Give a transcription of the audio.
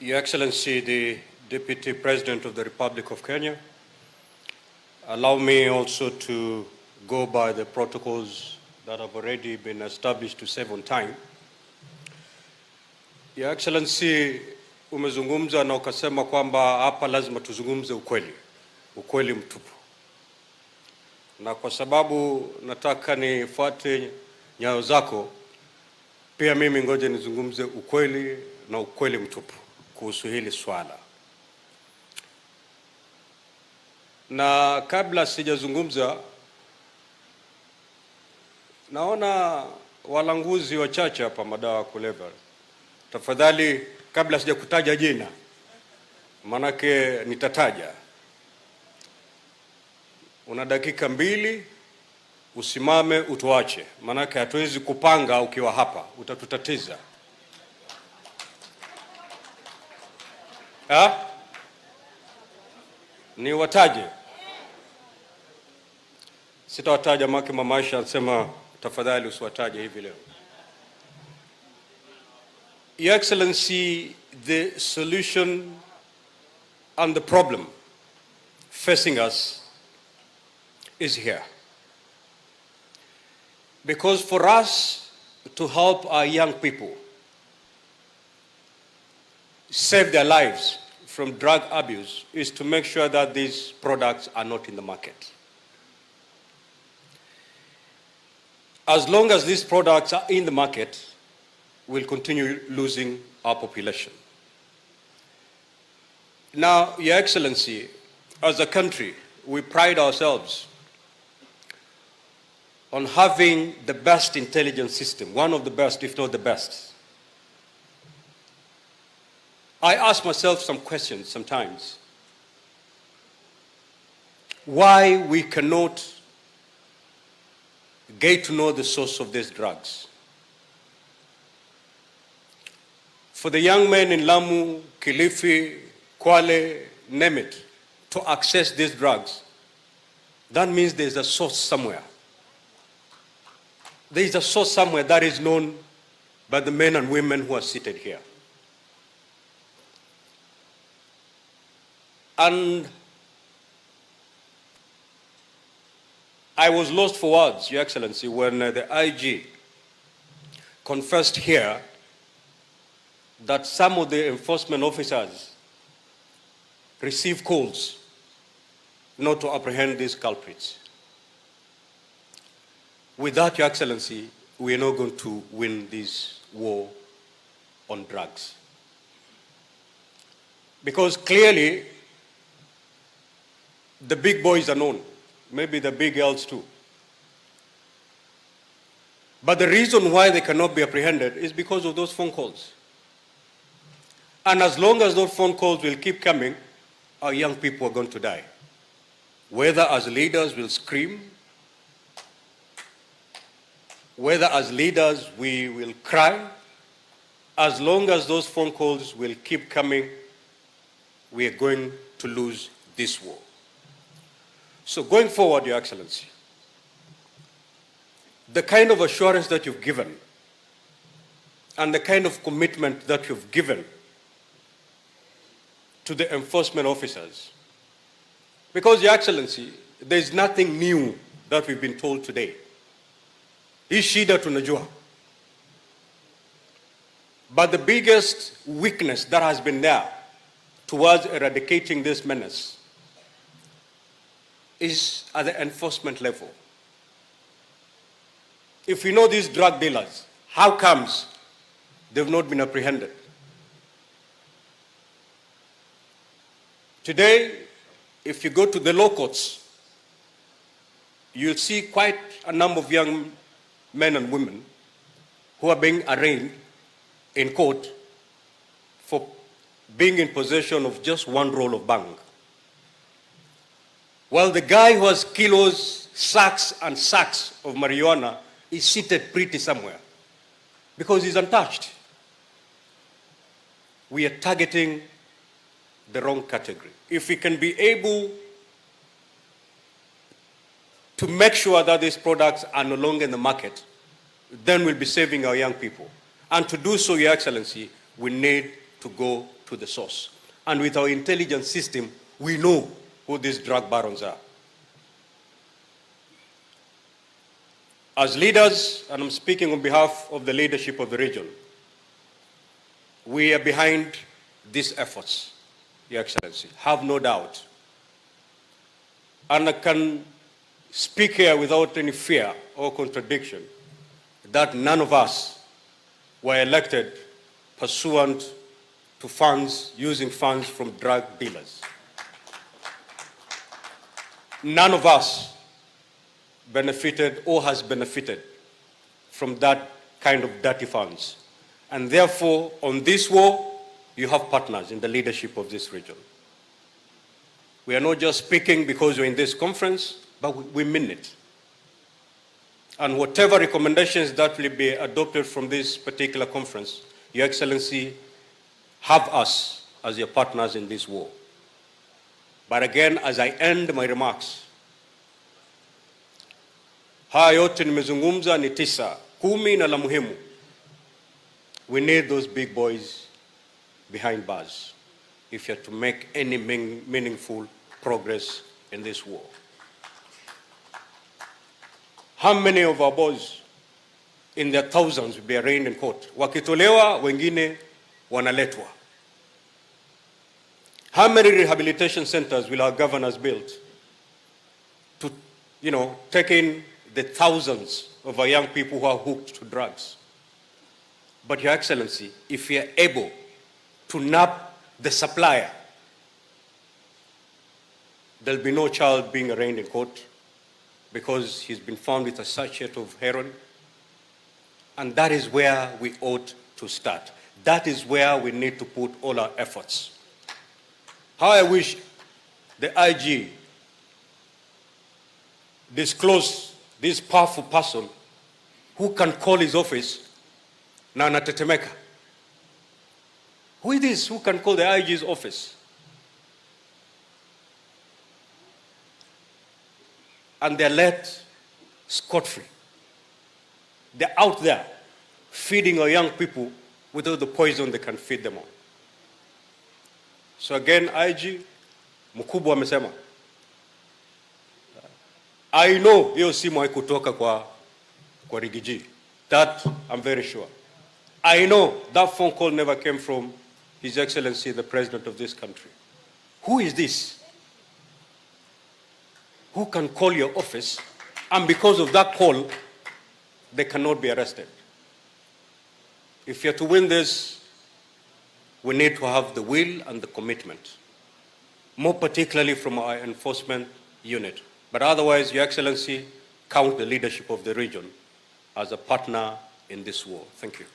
Your Excellency, the Deputy President of the Republic of Kenya, allow me also to go by the protocols that have already been established to save on time. Your Excellency, umezungumza na ukasema kwamba hapa lazima tuzungumze ukweli mtupu. Na kwa sababu nataka nifuate nyayo zako, pia mimi ngoja nizungumze ukweli na ukweli mtupu kuhusu hili swala. Na kabla sijazungumza, naona walanguzi wachache hapa madawa kulevya. Tafadhali kabla sijakutaja jina, manake nitataja. Una dakika 2 usimame utuache, manake hatuwezi kupanga ukiwa hapa, utatutatiza. Ni wataje? Sitawataja maki mama Aisha anasema tafadhali usiwataje hivi leo. Your Excellency, the solution and the problem facing us is here. Because for us to help our young people save their lives from drug abuse is to make sure that these products are not in the market. As long as these products are in the market, we'll continue losing our population. Now, Your Excellency, as a country, we pride ourselves on having the best intelligence system, one of the best, if not the best. I ask myself some questions sometimes. Why we cannot get to know the source of these drugs? For the young men in Lamu, Kilifi, Kwale, name it, to access these drugs, that means there's a source somewhere. There is a source somewhere that is known by the men and women who are seated here. And I was lost for words, Your Excellency, when the IG confessed here that some of the enforcement officers received calls not to apprehend these culprits. With that, Your Excellency, we are not going to win this war on drugs. Because clearly, the big boys are known, maybe the big girls too. But the reason why they cannot be apprehended is because of those phone calls. And as long as those phone calls will keep coming, our young people are going to die. Whether as leaders we'll scream, whether as leaders we will cry, as long as those phone calls will keep coming, we are going to lose this war. So going forward, Your Excellency, the kind of assurance that you've given and the kind of commitment that you've given to the enforcement officers, because, Your Excellency, there's nothing new that we've been told today. Hii shida tunajua. But the biggest weakness that has been there towards eradicating this menace is at the enforcement level. If we know these drug dealers, how comes they've not been apprehended? Today, if you go to the law courts, you'll see quite a number of young men and women who are being arraigned in court for being in possession of just one roll of bang. While the guy who has kilos, sacks and sacks of marijuana is seated pretty somewhere because he's untouched. We are targeting the wrong category. If we can be able to make sure that these products are no longer in the market, then we'll be saving our young people. And to do so, Your Excellency, we need to go to the source. And with our intelligence system, we know who these drug barons are. As leaders, and I'm speaking on behalf of the leadership of the region, we are behind these efforts, Your Excellency, have no doubt. And I can speak here without any fear or contradiction that none of us were elected pursuant to funds, using funds from drug dealers. None of us benefited or has benefited from that kind of dirty funds. And therefore, on this war, you have partners in the leadership of this region. We are not just speaking because we're in this conference, but we mean it. And whatever recommendations that will be adopted from this particular conference, Your Excellency, have us as your partners in this war. But again, as I end my remarks, haya yote nimezungumza ni 9, 10 na la muhimu. We need those big boys behind bars if you're to make any meaningful progress in this war. How many of our boys in their thousands will be arraigned in court? Wakitolewa, wengine wanaletwa. How many rehabilitation centers will our governors build to, take in the thousands of our young people who are hooked to drugs? But Your Excellency, if we are able to nab the supplier, there'll be no child being arraigned in court because he's been found with a sachet of heroin. And that is where we ought to start. That is where we need to put all our efforts. How I wish the IG disclose this powerful person who can call his office na anatetemeka. Who is this who can call the IG's office and they're let scot-free? They're out there feeding our young people with all the poison they can feed them on. So again, IG, mkubwa amesema, I know hiyo simu haikutoka kwa Rigiji. That I'm very sure. I know that phone call never came from His Excellency, the President of this country. Who is this? Who can call your office and because of that call, they cannot be arrested? If you're to win this, we need to have the will and the commitment, more particularly from our enforcement unit. But otherwise, Your Excellency, count the leadership of the region as a partner in this war. Thank you.